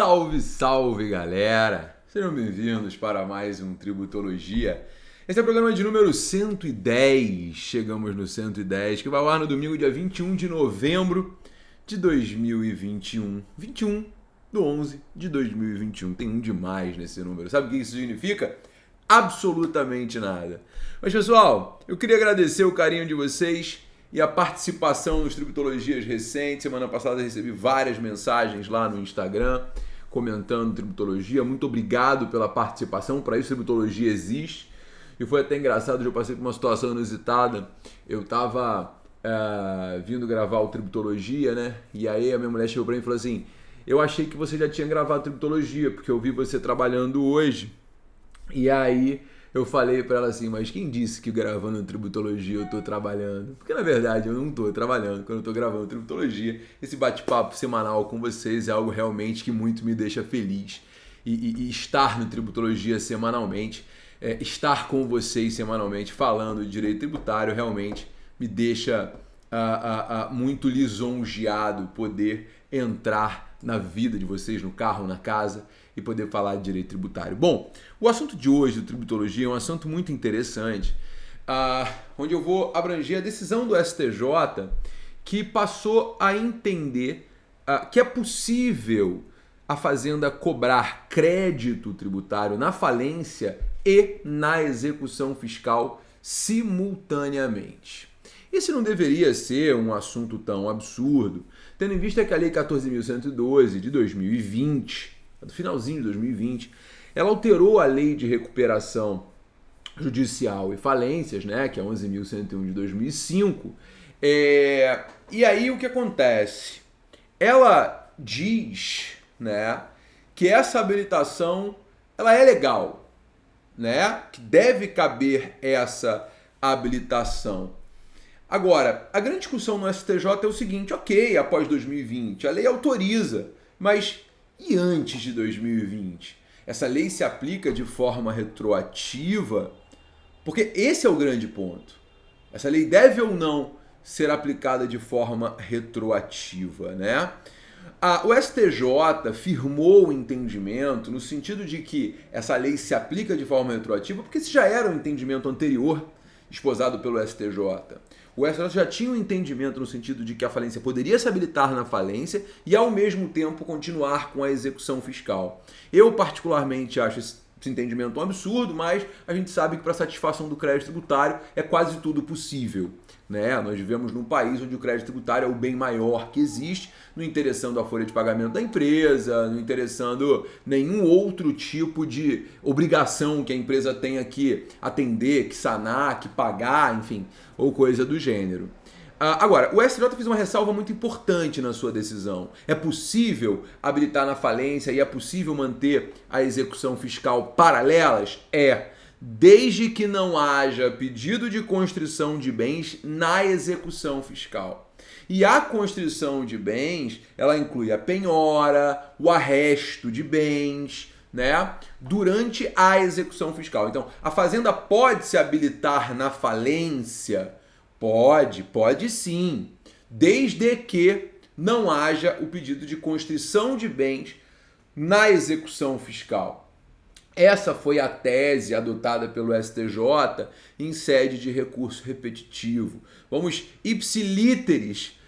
Salve, salve, galera! Sejam bem-vindos para mais um Tributologia. Esse é o programa de número 110, chegamos no 110, que vai ao ar no domingo, dia 21 de novembro de 2021. 21 do 11 de 2021, tem um demais nesse número. Sabe o que isso significa? Absolutamente nada. Mas, pessoal, eu queria agradecer o carinho de vocês e a participação nos Tributologias recentes. Semana passada recebi várias mensagens lá no Instagram comentando Tributologia. Muito obrigado pela participação. Para isso, Tributologia existe. E foi até engraçado, eu passei por uma situação inusitada. Eu estava vindo gravar o Tributologia, né? E aí a minha mulher chegou para mim e falou assim: eu achei que você já tinha gravado Tributologia, porque eu vi você trabalhando hoje. E aí eu falei pra ela assim, mas quem disse que gravando Tributologia eu tô trabalhando? Porque na verdade eu não tô trabalhando quando eu tô gravando Tributologia. Esse bate-papo semanal com vocês é algo realmente que muito me deixa feliz. E estar no Tributologia semanalmente, estar com vocês semanalmente falando de direito tributário realmente me deixa muito lisonjeado poder entrar na vida de vocês, no carro, na casa, e poder falar de direito tributário. Bom, o assunto de hoje do Tributologia é um assunto muito interessante, onde eu vou abranger a decisão do STJ, que passou a entender que é possível a Fazenda cobrar crédito tributário na falência e na execução fiscal simultaneamente. Esse não deveria ser um assunto tão absurdo, tendo em vista que a Lei 14.112 de 2020, do finalzinho de 2020, ela alterou a Lei de Recuperação Judicial e Falências, né, que é 11.101 de 2005. E aí o que acontece? Ela diz, né, que essa habilitação ela é legal, né, que deve caber essa habilitação. Agora, a grande discussão no STJ é o seguinte: ok, após 2020, a lei autoriza, mas e antes de 2020? Essa lei se aplica de forma retroativa? Porque esse é o grande ponto. Essa lei deve ou não ser aplicada de forma retroativa, né? O STJ firmou o entendimento no sentido de que essa lei se aplica de forma retroativa, porque esse já era um entendimento anterior esposado pelo STJ. O STJ já tinha um entendimento no sentido de que a falência poderia se habilitar na falência e, ao mesmo tempo, continuar com a execução fiscal. Eu, particularmente, acho esse entendimento um absurdo, mas a gente sabe que para satisfação do crédito tributário é quase tudo possível, né? Nós vivemos num país onde o crédito tributário é o bem maior que existe, não interessando a folha de pagamento da empresa, não interessando nenhum outro tipo de obrigação que a empresa tenha que atender, que sanar, que pagar, enfim, ou coisa do gênero. Agora, o STJ fez uma ressalva muito importante na sua decisão. É possível habilitar na falência e é possível manter a execução fiscal paralelas? Desde que não haja pedido de constrição de bens na execução fiscal. E a constrição de bens, ela inclui a penhora, o arresto de bens, né, durante a execução fiscal. Então, a Fazenda pode se habilitar na falência? Pode sim, desde que não haja o pedido de constrição de bens na execução fiscal. Essa foi a tese adotada pelo STJ em sede de recurso repetitivo. Vamos ipsilíteris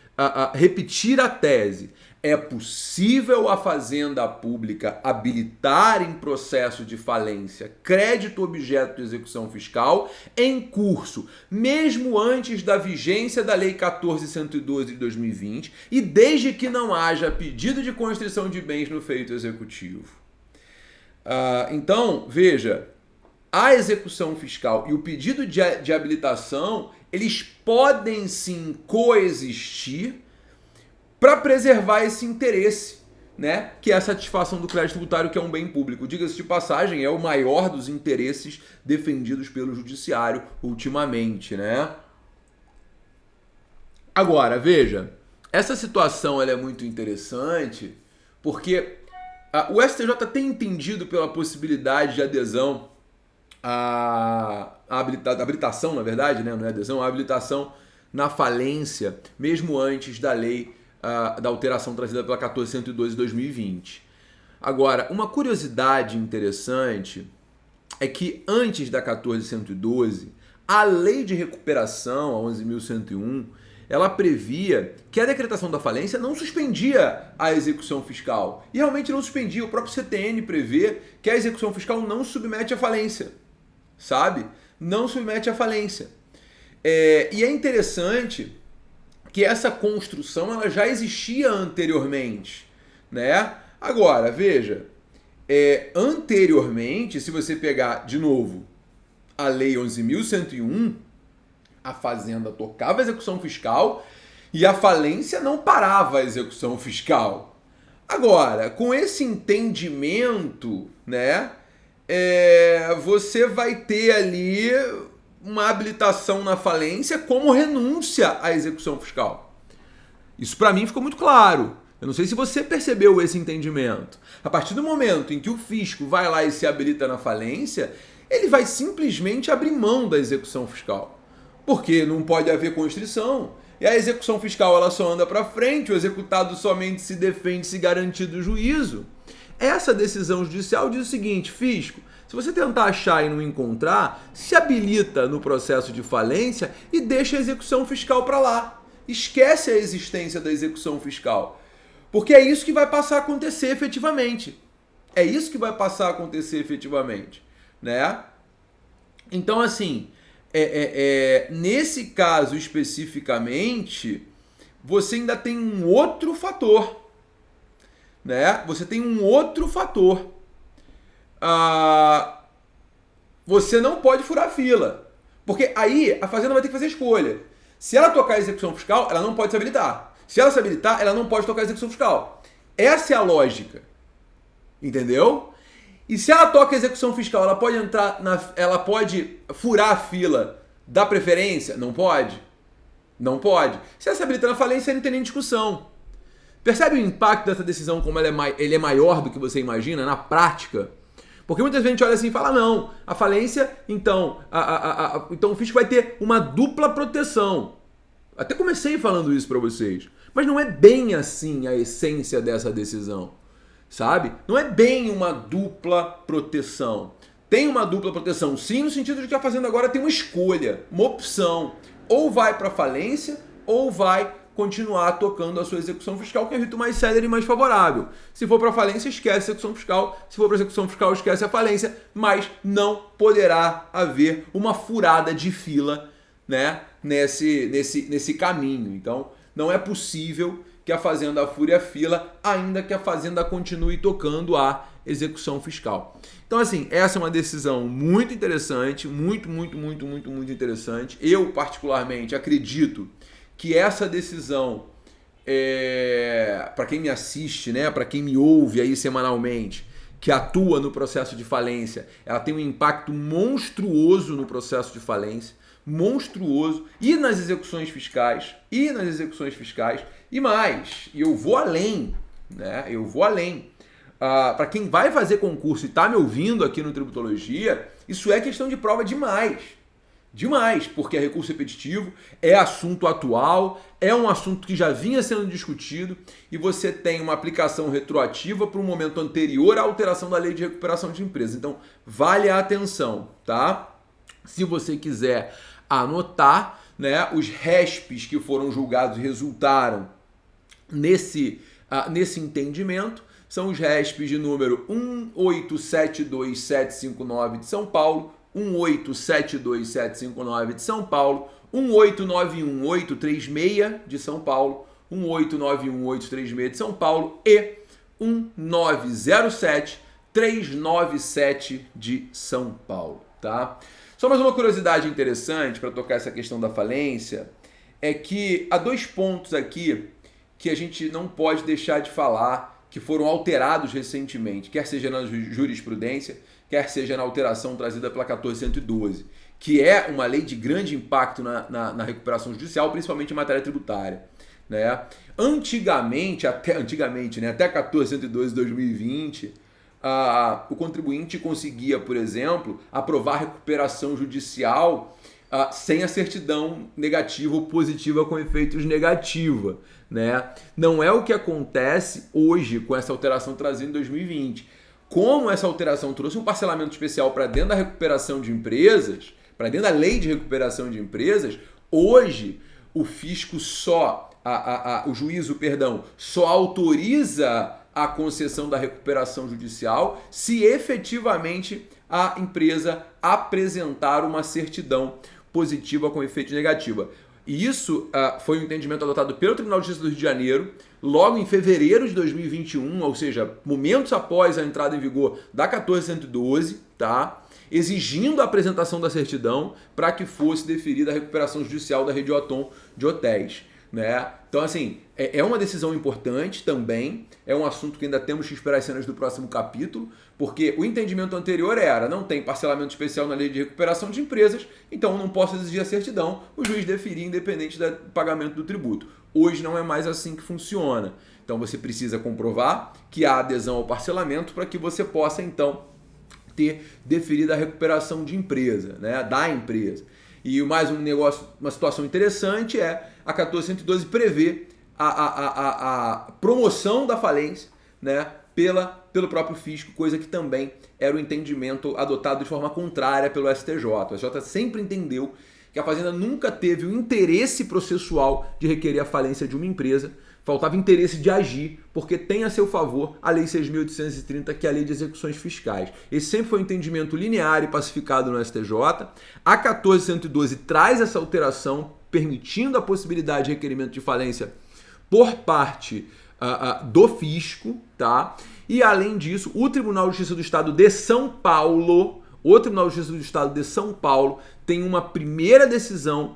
repetir a tese. É possível a Fazenda Pública habilitar em processo de falência crédito objeto de execução fiscal em curso, mesmo antes da vigência da Lei 14.112 de 2020 e desde que não haja pedido de constrição de bens no feito executivo. Então, veja, a execução fiscal e o pedido de habilitação, eles podem sim coexistir para preservar esse interesse, né, que é a satisfação do crédito tributário, que é um bem público. Diga-se de passagem, é o maior dos interesses defendidos pelo judiciário ultimamente, né? Agora, veja, essa situação ela é muito interessante porque o STJ tem entendido pela possibilidade de adesão à habilitação, na verdade, né, não é adesão, a habilitação na falência, mesmo antes da lei da alteração trazida pela 14.112 de 2020. Agora, uma curiosidade interessante é que antes da 14.112, a lei de recuperação, a 11.101, ela previa que a decretação da falência não suspendia a execução fiscal. E realmente não suspendia. O próprio CTN prevê que a execução fiscal não submete à falência. Sabe? Não submete à falência. E é interessante que essa construção ela já existia anteriormente, né? Agora, veja, anteriormente, se você pegar de novo a Lei 11.101, a Fazenda tocava a execução fiscal e a falência não parava a execução fiscal. Agora, com esse entendimento, né, você vai ter ali uma habilitação na falência como renúncia à execução fiscal. Isso para mim ficou muito claro. Eu não sei se você percebeu esse entendimento. A partir do momento em que o fisco vai lá e se habilita na falência, ele vai simplesmente abrir mão da execução fiscal. Porque não pode haver constrição. E a execução fiscal ela só anda para frente, o executado somente se defende se garantido o juízo. Essa decisão judicial diz o seguinte: fisco, se você tentar achar e não encontrar, se habilita no processo de falência e deixa a execução fiscal para lá. Esquece a existência da execução fiscal. Porque é isso que vai passar a acontecer efetivamente. É isso que vai passar a acontecer efetivamente, né? Então, assim, nesse caso especificamente, você ainda tem um outro fator, né? Você tem um outro fator. Você não pode furar a fila, porque aí a Fazenda vai ter que fazer a escolha. Se ela tocar a execução fiscal, ela não pode se habilitar. Se ela se habilitar, ela não pode tocar a execução fiscal. Essa é a lógica. Entendeu? E se ela toca a execução fiscal, ela pode ela pode furar a fila da preferência? Não pode. Não pode. Se ela se habilita na falência, não tem nem discussão. Percebe o impacto dessa decisão, como ele é maior do que você imagina na prática? Porque muitas vezes a gente olha assim e fala, não, a falência, então, então o fisco vai ter uma dupla proteção. Até comecei falando isso para vocês. Mas não é bem assim a essência dessa decisão, sabe? Não é bem uma dupla proteção. Tem uma dupla proteção, sim, no sentido de que a Fazenda agora tem uma escolha, uma opção. Ou vai para falência, ou vai continuar tocando a sua execução fiscal, que é o rito mais célere e mais favorável. Se for para falência, esquece a execução fiscal. Se for para execução fiscal, esquece a falência. Mas não poderá haver uma furada de fila, né, nesse caminho. Então, não é possível que a Fazenda fure a fila, ainda que a Fazenda continue tocando a execução fiscal. Então, assim, essa é uma decisão muito interessante, muito interessante. Eu, particularmente, acredito que essa decisão, para quem me assiste, né, para quem me ouve aí semanalmente, que atua no processo de falência, ela tem um impacto monstruoso no processo de falência, monstruoso, e nas execuções fiscais, e mais, e eu vou além, né, para quem vai fazer concurso e está me ouvindo aqui no Tributologia, isso é questão de prova demais. Demais, porque é recurso repetitivo, é assunto atual, é um assunto que já vinha sendo discutido e você tem uma aplicação retroativa para um momento anterior à alteração da lei de recuperação de empresas. Então, vale a atenção, tá? Se você quiser anotar, né, os RESPs que foram julgados e resultaram nesse entendimento, são os RESPs de número 1872759 de São Paulo, 1872759 de São Paulo, 1891836 de São Paulo, 1891836 de São Paulo e 1907397 de São Paulo, tá? Só mais uma curiosidade interessante para tocar essa questão da falência, é que há dois pontos aqui que a gente não pode deixar de falar, que foram alterados recentemente, quer seja na jurisprudência, quer seja na alteração trazida pela 14.112, que é uma lei de grande impacto na recuperação judicial, principalmente em matéria tributária, né? Antigamente, até 14.112 de 2020, o contribuinte conseguia, por exemplo, aprovar recuperação judicial sem a certidão negativa ou positiva com efeitos negativa, né? Não é o que acontece hoje com essa alteração trazida em 2020. Como essa alteração trouxe um parcelamento especial para dentro da recuperação de empresas, para dentro da lei de recuperação de empresas, hoje o fisco o juízo, só autoriza a concessão da recuperação judicial se efetivamente a empresa apresentar uma certidão positiva com efeito negativo. E isso foi um entendimento adotado pelo Tribunal de Justiça do Rio de Janeiro, logo em fevereiro de 2021, ou seja, momentos após a entrada em vigor da 14112, tá? Exigindo a apresentação da certidão para que fosse deferida a recuperação judicial da Rede Otom de hotéis, né? Então, assim, é uma decisão importante também, é um assunto que ainda temos que esperar as cenas do próximo capítulo, porque o entendimento anterior era, não tem parcelamento especial na lei de recuperação de empresas, então não posso exigir a certidão, o juiz deferir independente do pagamento do tributo. Hoje não é mais assim que funciona. Então você precisa comprovar que há adesão ao parcelamento para que você possa, então, ter deferida a recuperação de empresa, né, da empresa. E mais uma situação interessante é a 14112 prevê a promoção da falência, né, pelo próprio fisco, coisa que também era o entendimento adotado de forma contrária pelo STJ. O STJ sempre entendeu que a Fazenda nunca teve o interesse processual de requerer a falência de uma empresa, faltava interesse de agir, porque tem a seu favor a Lei 6.830, que é a Lei de Execuções Fiscais. Esse sempre foi um entendimento linear e pacificado no STJ. A 14112 traz essa alteração, permitindo a possibilidade de requerimento de falência por parte do fisco, tá? E além disso, o Tribunal de Justiça do Estado de São Paulo, tem uma primeira decisão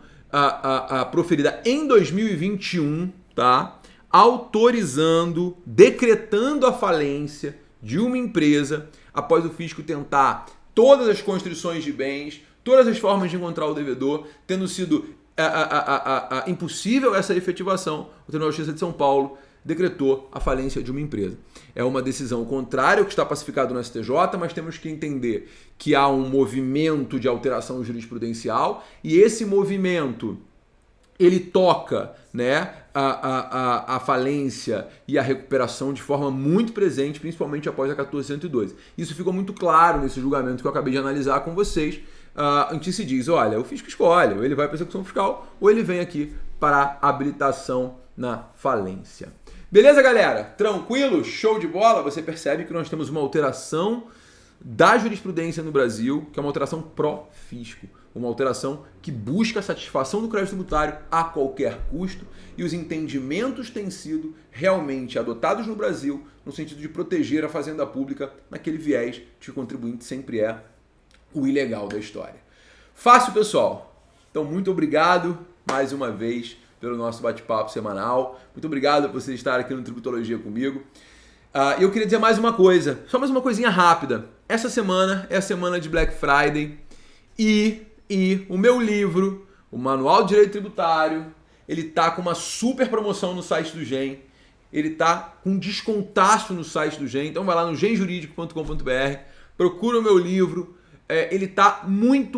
proferida em 2021, tá? Autorizando, decretando a falência de uma empresa após o fisco tentar todas as constrições de bens, todas as formas de encontrar o devedor, tendo sido impossível essa efetivação, o Tribunal de Justiça de São Paulo decretou a falência de uma empresa. É uma decisão contrária ao que está pacificado no STJ, mas temos que entender que há um movimento de alteração jurisprudencial e esse movimento ele toca, né, a falência e a recuperação de forma muito presente, principalmente após a 14112. Isso ficou muito claro nesse julgamento que eu acabei de analisar com vocês, em que se diz, olha, o fisco escolhe, ou ele vai para a execução fiscal, ou ele vem aqui para a habilitação na falência. Beleza, galera? Tranquilo? Show de bola? Você percebe que nós temos uma alteração da jurisprudência no Brasil, que é uma alteração pró-fisco, uma alteração que busca a satisfação do crédito tributário a qualquer custo, e os entendimentos têm sido realmente adotados no Brasil no sentido de proteger a fazenda pública naquele viés de que o contribuinte sempre é o ilegal da história. Fácil, pessoal? Então, muito obrigado mais uma vez pelo nosso bate-papo semanal. Muito obrigado por você estar aqui no Tributologia comigo. Eu queria dizer mais uma coisa, só mais uma coisinha rápida. Essa semana é a semana de Black Friday e o meu livro, o Manual de Direito Tributário, ele tá com uma super promoção no site do GEM. Ele tá com um descontaço no site do GEM. Então vai lá no gemjuridico.com.br, procura o meu livro. Ele tá muito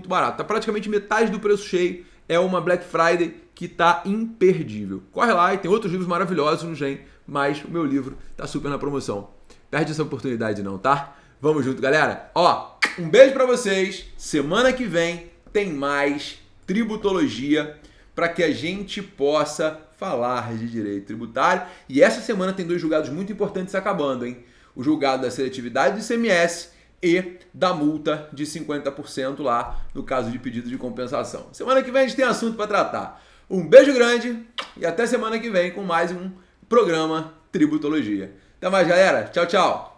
barato. Tá praticamente metade do preço cheio. É uma Black Friday que tá imperdível. Corre lá e tem outros livros maravilhosos no GEM, mas o meu livro tá super na promoção. Perde essa oportunidade não, tá? Vamos junto, galera. Ó, um beijo pra vocês. Semana que vem tem mais Tributologia para que a gente possa falar de direito tributário. E essa semana tem 2 julgados muito importantes acabando, hein? O julgado da seletividade do ICMS e da multa de 50% lá no caso de pedido de compensação. Semana que vem a gente tem assunto para tratar. Um beijo grande e até semana que vem com mais um programa Tributologia. Até mais, galera. Tchau, tchau.